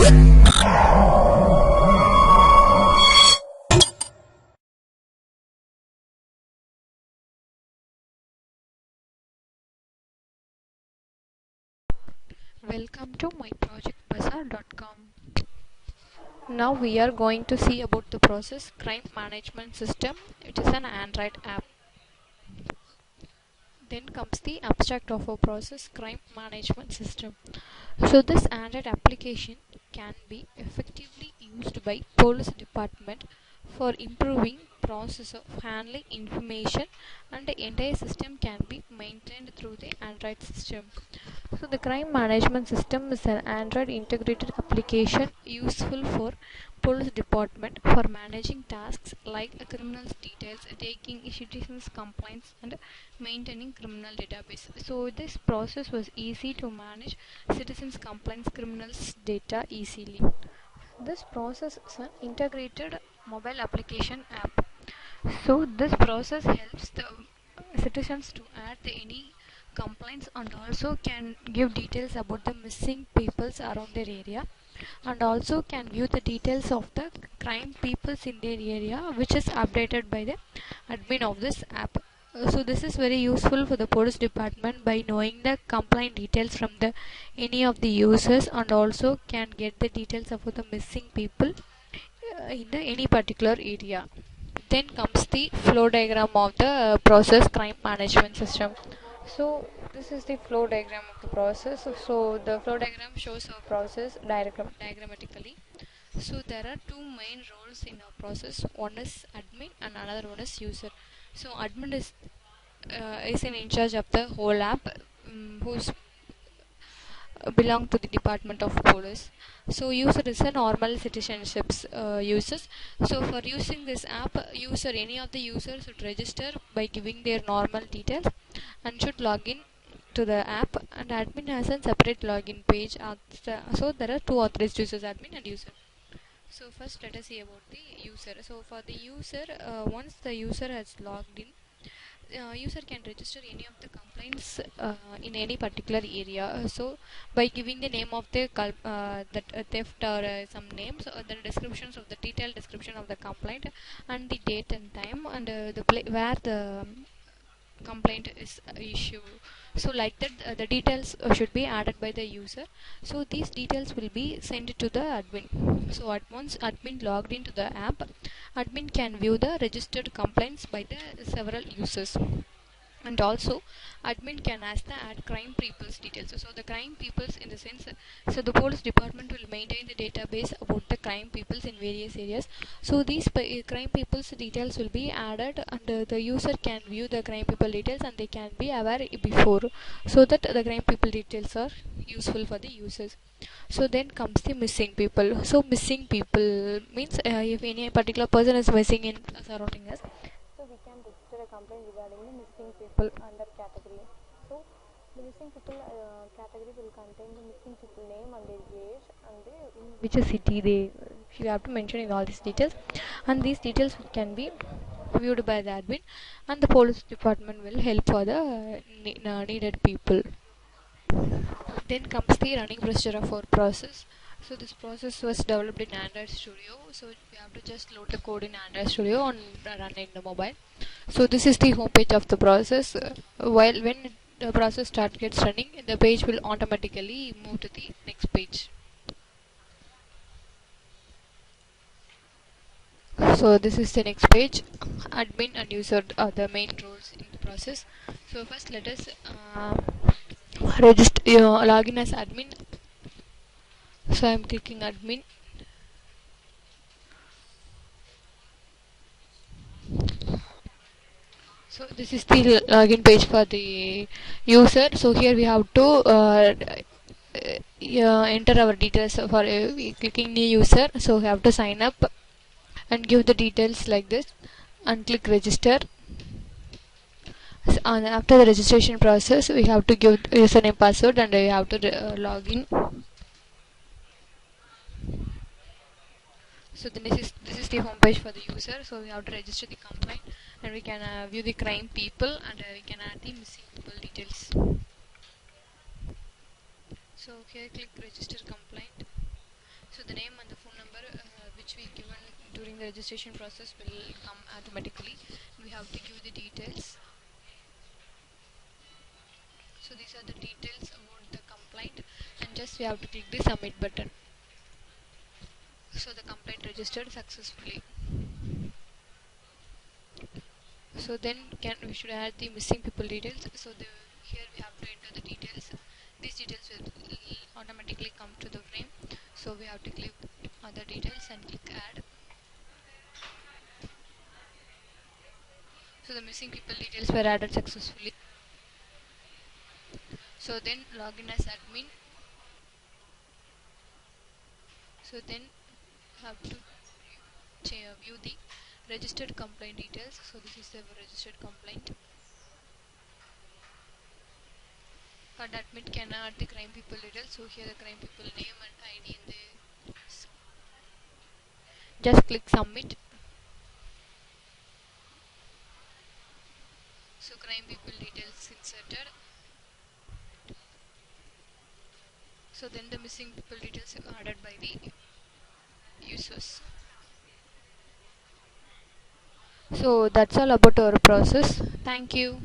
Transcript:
Welcome to myprojectbazaar.com. Now we are going to see about the process crime management system. It is an Android app. Then comes the abstract of a process crime management system. So this Android application can be effectively used by police department for improving process of handling information, and the entire system can be maintained through the Android system. So the crime management system is an Android integrated application useful for police department for managing tasks like criminals details, taking citizens complaints, and maintaining criminal database. So this process was easy to manage citizens complaints criminals data easily. This process is an integrated mobile application app. So this process helps the citizens to add any complaints and also can give details about the missing peoples around their area, and also can view the details of the crime peoples in their area, which is updated by the admin of this app. So this is very useful for the police department by knowing the complaint details from the any of the users, and also can get the details about the missing people in the any particular area. Then comes the flow diagram of the process crime management system. So this is the flow diagram of the process. So the flow diagram shows our process diagrammatically. So there are two main roles in our process. One is admin and another one is user. So admin is in charge of the whole app, who's belong to the department of police. So user is a normal citizenships users. So for using this app, user any of the users should register by giving their normal details and should log in to the app, and admin has a separate login page. So there are two authorized users, admin and user. So first let us see about the user. So for the user, once the user has logged in, user can register any of the complaints in any particular area. So by giving the name of the theft or some names, or the descriptions of the detailed description of the complaint, and the date and time, and where the complaint is issued. So like that, the details should be added by the user. So these details will be sent to the admin. So at once admin logged into the app, admin can view the registered complaints by the several users, and also admin can ask the add crime people's details. So the crime peoples in the sense, so the police department will maintain the database about the crime peoples in various areas. So these crime people's details will be added, and the user can view the crime people details and they can be aware before, so that the crime people details are useful for the users. So then comes the missing people. So missing people means if any particular person is missing in surrounding us, so we can register a complaint regarding the missing people under category. So the missing people category will contain the missing people name and their age, and in which city they, you have to mention in all these details, and these details can be viewed by the admin, and the police department will help for the needed people. Then comes the running procedure of our process. So this process was developed in Android Studio. So we have to just load the code in Android Studio and run it in the mobile. So this is the home page of the process. While when the process gets running, the page will automatically move to the next page. So this is the next page. Admin and user are the main roles in the process. So first let us register, login as admin. So I am clicking admin. So this is the login page for the user. So here we have to enter our details for clicking new user. So we have to sign up and give the details like this and click register. So, and after the registration process, we have to give username password and we have to log in. So this is the home page for the user. So we have to register the complaint, and we can view the crime people, and we can add the missing people details. So here click register complaint. So the name and the phone number which we given during the registration process will come automatically. We have to give the details. So these are the details about the complaint, and just we have to click the submit button. So the complaint registered successfully. So then we should add the missing people details. So here we have to enter the details. These details will automatically come to the frame. So we have to click other details and click add. So the missing people details were added successfully. So then login as admin. So then have to view the registered complaint details. So this is the registered complaint. But admin can add the crime people details. So here the crime people name and ID in the just click submit. So crime people details inserted. So then the missing people details are added by the users. So that's all about our process. Thank you.